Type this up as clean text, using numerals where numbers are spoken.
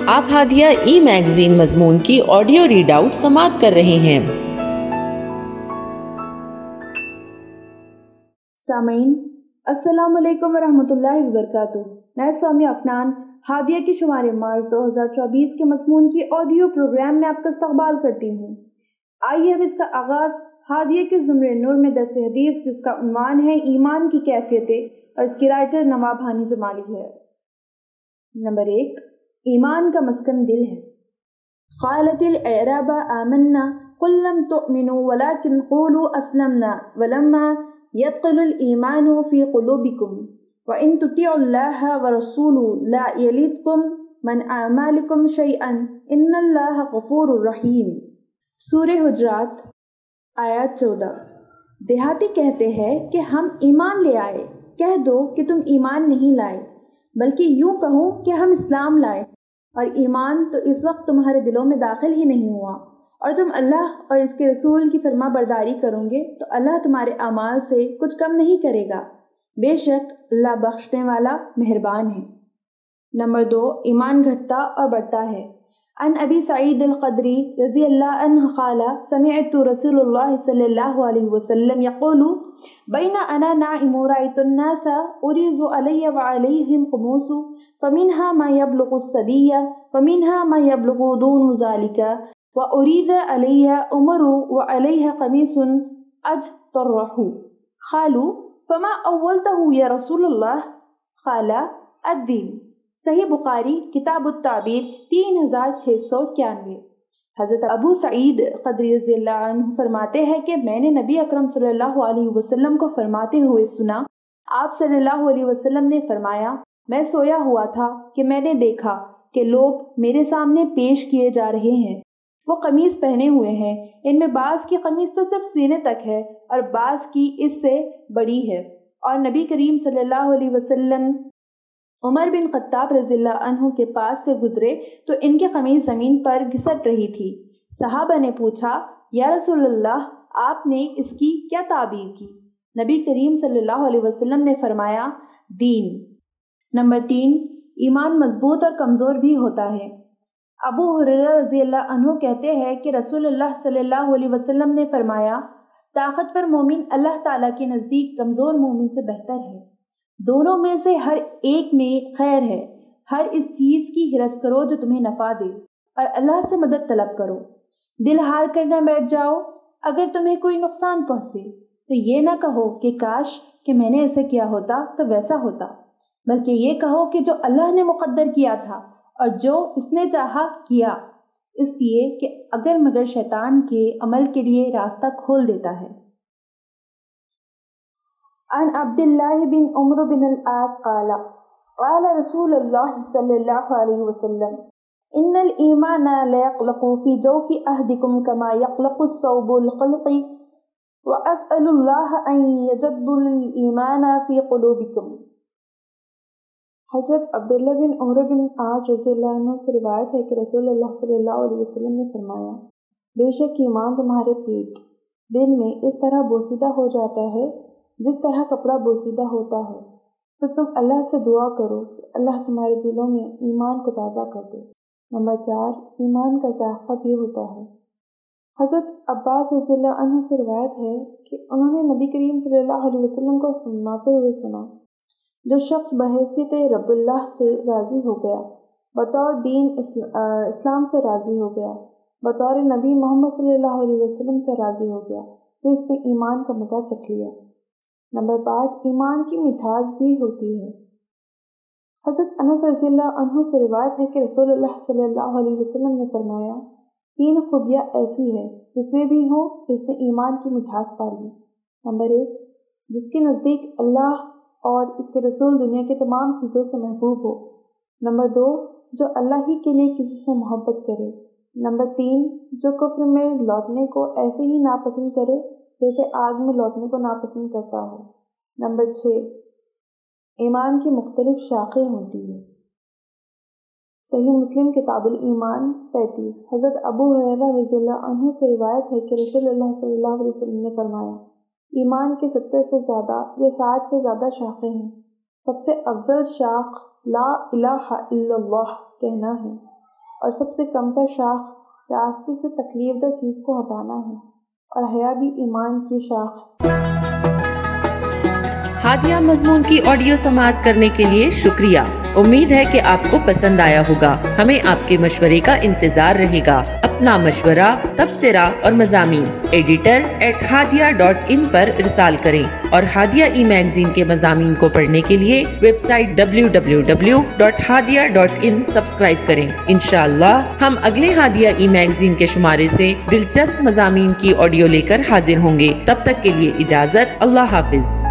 آپ ہادیہ ای میگزین مضمون کی آڈیو ریڈ آؤٹ سماعت کر رہے ہیں۔ سامعین السلام علیکم ورحمۃ اللہ وبرکاتہ۔ میں سامیہ افنان ہادیہ کے شمار مارچ 2024 کے مضمون کی آڈیو پروگرام میں آپ کا استقبال کرتی ہوں۔ آئیے اب اس کا آغاز ہادیہ کے زمرے نور میں درس حدیث جس کا عنوان ہے ایمان کی کیفیتیں اور اس کی رائٹر نواب ہانی جمالی ہے۔ نمبر 1، ایمان کا مسکن دل ہے۔ قالت الاعراب آمنا قل لم تؤمنوا ولكن قولوا اسلمنا ولما يدخل الإيمان في قلوبكم وإن تطيعوا الله ورسوله لا يلدكم من أعمالكم شيئا إن الله غفور رحيم۔ سورہ حجرات آیات 14۔ دیہاتی کہتے ہیں کہ ہم ایمان لے آئے، کہہ دو کہ تم ایمان نہیں لائے بلکہ یوں کہو کہ ہم اسلام لائے، اور ایمان تو اس وقت تمہارے دلوں میں داخل ہی نہیں ہوا اور تم اللہ اور اس کے رسول کی فرما برداری کرو گے تو اللہ تمہارے اعمال سے کچھ کم نہیں کرے گا، بے شک اللہ بخشنے والا مہربان ہے۔ نمبر 2، ایمان گھٹتا اور بڑھتا ہے۔ عن ابی سعید الخدری رضی اللہ عنہ قال سمعت رسول اللہ صلی اللہ علیہ وسلم یقول بین انا نائم رأیت الناس اریز علی وعلیہم قموس فمنها ما يبلغ الثدی ومنها ما يبلغ دون ذلك وأريد علي عمر وعليها قميص أجطرح قالوا فما أولته يا رسول الله قال الدين۔ صحیح بخاری کتاب التعبیر 3691۔ حضرت ابو سعید خدری رضی اللہ عنہ فرماتے ہیں کہ میں نے نبی اکرم صلی اللہ علیہ وسلم کو فرماتے ہوئے سنا۔ آپ صلی اللہ علیہ وسلم نے فرمایا، میں سویا ہوا تھا کہ میں نے دیکھا کہ لوگ میرے سامنے پیش کیے جا رہے ہیں، وہ قمیص پہنے ہوئے ہیں، ان میں بعض کی قمیص تو صرف سینے تک ہے اور بعض کی اس سے بڑی ہے، اور نبی کریم صلی اللہ علیہ وسلم عمر بن خطاب رضی اللہ عنہ کے پاس سے گزرے تو ان کی قمیص زمین پر گھسٹ رہی تھی۔ صحابہ نے پوچھا، یا رسول اللہ آپ نے اس کی کیا تعبیر کی؟ نبی کریم صلی اللہ علیہ وسلم نے فرمایا، دین۔ نمبر 3، ایمان مضبوط اور کمزور بھی ہوتا ہے۔ ابو ہریرہ رضی اللہ عنہ کہتے ہیں کہ رسول اللہ صلی اللہ علیہ وسلم نے فرمایا، طاقتور مومن اللہ تعالیٰ کے نزدیک کمزور مومن سے بہتر ہے، دونوں میں سے ہر ایک میں خیر ہے، ہر اس چیز کی ہرس کرو جو تمہیں نفع دے اور اللہ سے مدد طلب کرو۔ دل ہار کر نہ بیٹھ جاؤ، اگر تمہیں کوئی نقصان پہنچے تو یہ نہ کہو کہ کاش کہ میں نے ایسے کیا ہوتا تو ویسا ہوتا، بلکہ یہ کہو کہ جو اللہ نے مقدر کیا تھا اور جو اس نے چاہا کیا، اس لیے کہ اگر مگر شیطان کے عمل کے لیے راستہ کھول دیتا ہے۔ عن عبد اللہ بن عمر بن العاص قال قال رسول اللہ صلی اللہ علیہ وسلم ان الایمان لا يقلق في جوف احدكم كما يقلق الثوب القلق واسأل الله ان يجدد الایمان في قلوبكم۔ حضرت عبداللہ بن عمر بن عاص رضی اللہ عنہ سے روایت ہے کہ رسول اللہ صلی اللہ علیہ وسلم نے فرمایا، بے شک ایمان تمہارے پیٹ دل میں اس طرح بوسیدہ ہو جاتا ہے جس طرح کپڑا بوسیدہ ہوتا ہے، تو تم اللہ سے دعا کرو کہ اللہ تمہارے دلوں میں ایمان کو تازہ کر دے۔ نمبر 4، ایمان کا ذائقہ بھی ہوتا ہے۔ حضرت عباس رضی اللہ عنہ سے روایت ہے کہ انہوں نے نبی کریم صلی اللہ علیہ وسلم کو فرماتے ہوئے سنا، جو شخص بحیثیت رب اللہ سے راضی ہو گیا، بطور دین اسلام سے راضی ہو گیا، بطور نبی محمد صلی اللہ علیہ وسلم سے راضی ہو گیا، تو اس نے ایمان کا مزہ چکھ لیا۔ نمبر 5، ایمان کی مٹھاس بھی ہوتی ہے۔ حضرت انس رضی اللہ عنہ سے روایت ہے کہ رسول اللہ صلی اللہ علیہ وسلم نے فرمایا، 3 خوبیاں ایسی ہیں جس میں بھی ہو اس نے ایمان کی مٹھاس پا لی۔ نمبر 1، جس کے نزدیک اللہ اور اس کے رسول دنیا کے تمام چیزوں سے محبوب ہو۔ نمبر 2، جو اللہ ہی کے لیے کسی سے محبت کرے۔ نمبر 3، جو کفر میں لوٹنے کو ایسے ہی ناپسند کرے جیسے آگ میں لوٹنے کو ناپسند کرتا ہو۔ نمبر 6، ایمان کی مختلف شاخیں ہوتی ہیں۔ صحیح مسلم کتاب الایمان 35۔ حضرت ابو ہریرہ رضی اللہ عنہ سے روایت ہے کہ رسول اللہ صلی اللہ علیہ وسلم نے فرمایا، ایمان کے 70 سے زیادہ یا 60 سے زیادہ شاخیں ہیں، سب سے افضل شاخ لا الہ الا اللہ کہنا ہے۔ اور سب سے کمتر شاخ راستے سے تکلیف دہ چیز کو ہٹانا ہے، اور حیا بھی ایمان کی شاخ ہے۔ ہادیہ مضمون کی آڈیو سماعت کرنے کے لیے شکریہ۔ امید ہے کہ آپ کو پسند آیا ہوگا۔ ہمیں آپ کے مشورے کا انتظار رہے گا۔ اپنا مشورہ، تبصرہ اور مضامین editor@hadia.in پر ارسال کریں اور ہادیہ ای میگزین کے مضامین کو پڑھنے کے لیے ویب سائٹ www.hadia.in سبسکرائب کریں۔ انشاءاللہ ہم اگلے ہادیہ ای میگزین کے شمارے سے دلچسپ مضامین کی آڈیو لے کر حاضر ہوں گے۔ تب تک کے لیے اجازت۔ اللہ حافظ۔